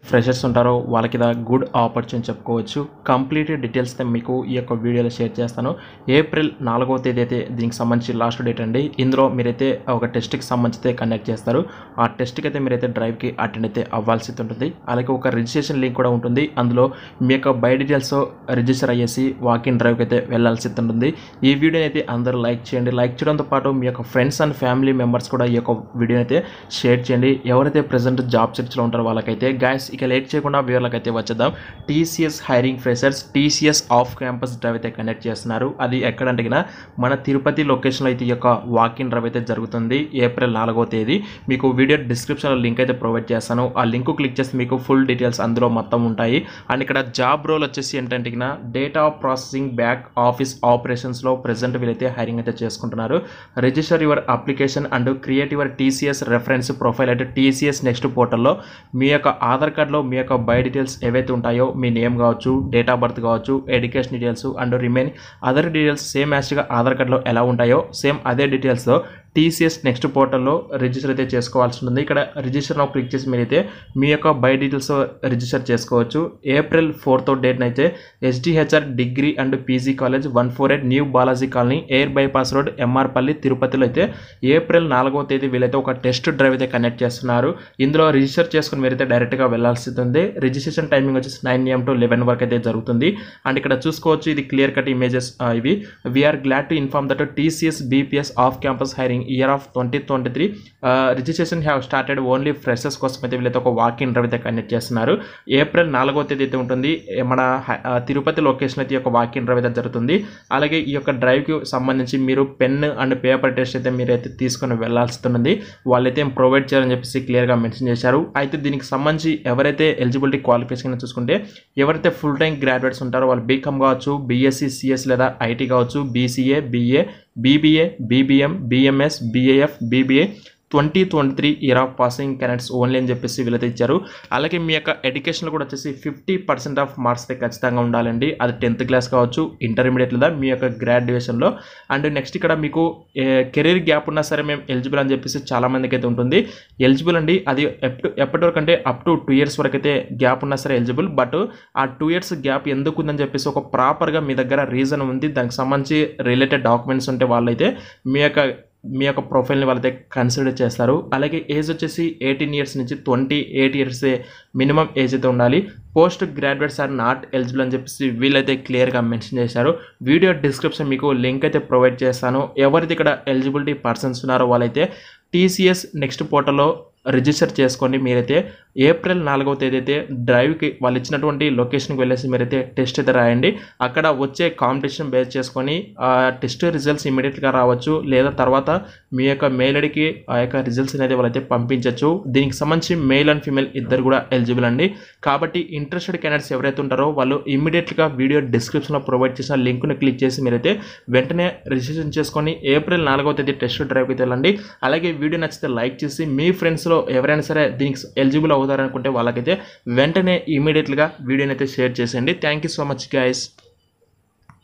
Freshers ఉంటారో వాళ్ళకి ఇది గుడ్ ఆపర్చునిటీ చెప్పుకోవచ్చు. కంప్లీట్ డీటెయిల్స్ మీకు ఈ యొక్క వీడియోలో షేర్ చేస్తాను. ఏప్రిల్ 4వ తేదీ అయితే దీనికి సంబంధించి లాస్ట్ డేట్ అండి. ఇందులో మీరైతే ఒక టెస్ట్కి సంబంధించి కండక్ట్ చేస్తారు. ఆ టెస్ట్కి అయితే మీరైతే డ్రైవ్కి అటెండ్ అయితే అవ్వాల్సి ఉంటుంది. అలాగే ఒక రిజిస్ట్రేషన్ లింక్ కూడా ఉంటుంది. అందులో మీ యొక్క బై డీటెయిల్స్ రిజిస్టర్ అయ్యేసి వాకిన్ డ్రైవ్కి అయితే వెళ్ళాల్సి ఉంటుంది. ఈ వీడియోని అయితే అందరూ లైక్ చేయండి. లైక్ చేయడంతో పాటు మీ యొక్క ఫ్రెండ్స్ అండ్ ఫ్యామిలీ మెంబర్స్ కూడా ఈ యొక్క వీడియోని అయితే షేర్ చేయండి. ఎవరైతే ప్రెజెంట్ జాబ్ సెర్చ్లో ఉంటారో వాళ్ళకైతే గైస్ ఇక లేట్ చేయకుండా వీళ్ళకి అయితే వచ్చేద్దాం. TCS hiring freshers TCS off campus drive అయితే కండక్ట్ చేస్తున్నారు. అది ఎక్కడంటే మన తిరుపతి లొకేషన్లో అయితే ఈ యొక్క వాకిన్ డ్రైవ్ అయితే జరుగుతుంది. ఏప్రిల్ 4వ తేదీ మీకు వీడియో డిస్క్రిప్షన్లో లింక్ అయితే ప్రొవైడ్ చేస్తాను. ఆ లింక్ క్లిక్ చేస్తే మీకు ఫుల్ డీటెయిల్స్ అందులో మొత్తం ఉంటాయి. అండ్ ఇక్కడ జాబ్ రోల్ వచ్చేసి ఏంటంటే డేటా ప్రాసెసింగ్ బ్యాక్ ఆఫీస్ ఆపరేషన్స్లో ప్రెజెంట్ వీళ్ళైతే హైరింగ్ అయితే చేసుకుంటున్నారు. Register your application and create your TCS reference profile అయితే టీసీఎస్ నెక్స్ట్ పోర్టల్లో మీ యొక్క ఆధార్ కార్డులో మీ యొక్క బై డీటెయిల్స్ ఏవైతే ఉంటాయో మీ నేమ్ కావచ్చు, డేట్ ఆఫ్ బర్త్ కావచ్చు, education details and remaining other details same యాజ్గా ఆధార్ కార్డులో ఎలా ఉంటాయో సేమ్ అదే డీటెయిల్స్తో టీసీఎస్ నెక్స్ట్ పోర్టల్లో రిజిస్టర్ అయితే చేసుకోవాల్సి ఉంటుంది. ఇక్కడ రిజిస్టర్ నౌ క్లిక్ చేసి మీరైతే మీ యొక్క బై డీటెయిల్స్ రిజిస్టర్ చేసుకోవచ్చు. ఏప్రిల్ 4th డేట్న అయితే SDHR degree and PG college 148 new Balaji colony air bypass road MRPalli తిరుపతిలో అయితే ఏప్రిల్ 4వ తేదీ వీళ్ళైతే ఒక టెస్ట్ డ్రైవ్ అయితే కండక్ట్ చేస్తున్నారు. ఇందులో రిజిస్టర్ చేసుకుని మీరైతే డైరెక్ట్గా వెళ్ళాల్సి ఉంటుంది. రిజిస్ట్రేషన్ టైమింగ్ వచ్చేసి 9 AM to 11 వరకు అయితే జరుగుతుంది. అండ్ ఇక్కడ చూసుకోవచ్చు ఇది క్లియర్ కట్ ఇమేజెస్ ఇవి. We are glad to inform that TCS BPS off campus hiring year of 2023 registration have started only freshers కోసం అయితే వీళ్ళైతే ఒక వాకిన్ డ్రైవ్ అయితే కండక్ట్ చేస్తున్నారు. ఏప్రిల్ 4వ తేదీ అయితే ఉంటుంది. మన తిరుపతి లొకేషన్ అయితే ఈ యొక్క వాకిన్ డ్రైవ్ అయితే జరుగుతుంది. అలాగే ఈ యొక్క డ్రైవ్కి సంబంధించి మీరు పెన్ అండ్ పేపర్ టెస్ట్ అయితే మీరైతే తీసుకొని వెళ్ళాల్సి ఉంటుంది. వాళ్ళైతే ప్రొవైడ్ చేయాలని చెప్పేసి క్లియర్గా మెన్షన్ చేశారు. అయితే దీనికి సంబంధించి ఎవరైతే ఎలిజిబిలిటీ క్వాలిఫికేషన్ చూసుకుంటే ఎవరైతే ఫుల్ టైం గ్రాడ్యుయేట్స్ ఉంటారో వాళ్ళు బీకామ్ కావచ్చు, బీఎస్సీ సిఎస్ లేదా ఐటీ కావచ్చు, BCA, BA, BBA, BBM, BMS, BAF, BBA 2023 year of passing candidates only అని చెప్పేసి వీళ్ళైతే ఇచ్చారు. అలాగే మీ యొక్క ఎడ్యుకేషన్లో కూడా వచ్చేసి 50% ఆఫ్ మార్క్స్ అయితే ఖచ్చితంగా ఉండాలండి. అది 10th క్లాస్ కావచ్చు, ఇంటర్మీడియట్ లేదా మీ యొక్క గ్రాడ్యుయేషన్లో. అండ్ నెక్స్ట్ ఇక్కడ మీకు కెరీర్ గ్యాప్ ఉన్నా సరే మేము ఎలిజిబుల్ అని చెప్పేసి చాలామందికి అయితే ఉంటుంది. ఎలిజిబుల్ అండి అది ఎప్పటి వరకు అంటే అప్ టు 2 years వరకు అయితే గ్యాప్ ఉన్నా సరే ఎలిజిబుల్. బట్ ఆ 2 years గ్యాప్ ఎందుకు ఉందని చెప్పేసి ఒక ప్రాపర్గా మీ దగ్గర రీజన్ ఉంది, దానికి సంబంధించి రిలేటెడ్ డాక్యుమెంట్స్ ఉంటే వాళ్ళైతే మీ యొక్క ప్రొఫైల్ని వాళ్ళైతే కన్సిడర్ చేస్తారు. అలాగే ఏజ్ వచ్చేసి 18 years నుంచి 28 years మినిమం ఏజ్ అయితే ఉండాలి. Post graduates are not eligible అని చెప్పేసి వీళ్ళైతే క్లియర్గా మెన్షన్ చేశారు. వీడియో డిస్క్రిప్షన్ మీకు లింక్ అయితే ప్రొవైడ్ చేస్తాను. ఎవరైతే ఇక్కడ ఎలిజిబిలిటీ పర్సన్స్ ఉన్నారో వాళ్ళైతే టీసీఎస్ నెక్స్ట్ పోర్టల్లో రిజిస్టర్ చేసుకొని మీరైతే ఏప్రిల్ 4వ తేదీ అయితే డ్రైవ్కి వాళ్ళు ఇచ్చినటువంటి లొకేషన్కి వెళ్ళేసి మీరైతే టెస్ట్ అయితే రాయండి. అక్కడ వచ్చే కాంపిటీషన్ బేస్ చేసుకొని ఆ టెస్ట్ రిజల్ట్స్ ఇమీడియట్గా రావచ్చు, లేదా తర్వాత మీ యొక్క మెయిల్ ఐడికి ఆ యొక్క రిజల్ట్స్ అనేది వాళ్ళైతే పంపించవచ్చు. దీనికి సంబంధించి మెయిల్ అండ్ ఫీమేల్ ఇద్దరు కూడా ఎలిజిబుల్ అండి. కాబట్టి ఇంట్రెస్టెడ్ క్యాండిడేట్స్ ఎవరైతే ఉంటారో వాళ్ళు ఇమీడియట్గా వీడియో డిస్క్రిప్షన్లో ప్రొవైడ్ చేసిన లింక్ని క్లిక్ చేసి మీరైతే వెంటనే రిజిస్ట్రేషన్ చేసుకొని ఏప్రిల్ 4వ తేదీ టెస్ట్ డ్రైవ్కి వెళ్ళండి. అలాగే వీడియో నచ్చితే లైక్ చేసి మీ ఫ్రెండ్స్లో ఎవరైనా సరే దీనికి ఎలిజిబుల్ అవుతారనుకుంటే వాళ్ళకైతే వెంటనే ఇమీడియట్గా వీడియోని అయితే షేర్ చేసేయండి. Thank you so much guys.